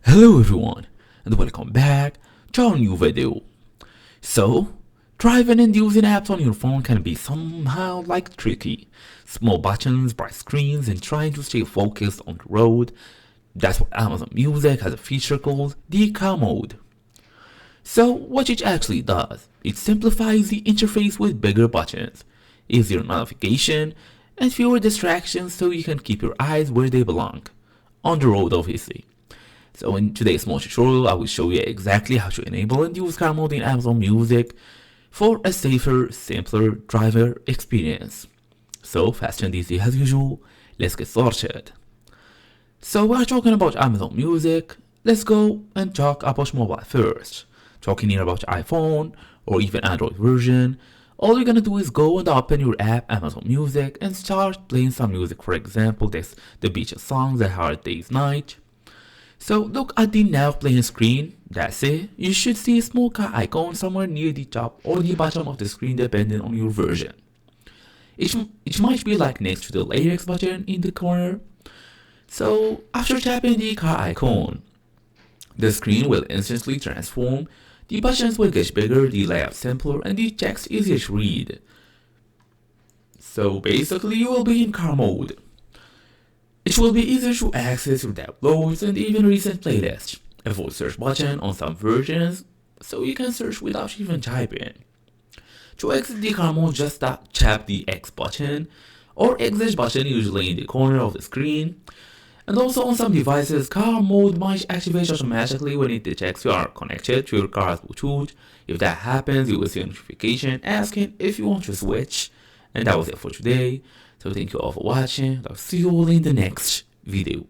Hello everyone and welcome back to our new video. So, driving and using apps on your phone can be somehow like tricky. Small buttons, bright screens, and trying to stay focused on the road. That's what Amazon Music has a feature called the car mode. So, what it actually does, it simplifies the interface with bigger buttons, easier navigation, and fewer distractions so you can keep your eyes where they belong. On the road, obviously. So in today's small tutorial, I will show you exactly how to enable and use car mode in Amazon Music for a safer, simpler driver experience. So fast and easy as usual, let's get started. So we're talking about Amazon Music, let's go and talk about mobile first. Talking here about iPhone or even Android version, all you're gonna do is go and open your app Amazon Music and start playing some music. For example, this the Beaches song, The Hard Day's Night. So look at the now playing screen, that's it. You should see a small car icon somewhere near the top or the bottom of the screen depending on your version. It might be like next to the lyrics button in the corner. So after tapping the car icon, the screen will instantly transform, the buttons will get bigger, the layout simpler, and the text easier to read. So basically you will be in car mode. It will be easier to access your downloads and even recent playlists. A voice search button on some versions, so you can search without even typing. To exit the car mode, just tap the X button or exit button usually in the corner of the screen. And also on some devices, car mode might activate automatically when it detects you are connected to your car's Bluetooth. If that happens, you will see a notification asking if you want to switch. And that was it for today. So thank you all for watching. I'll see you all in the next video.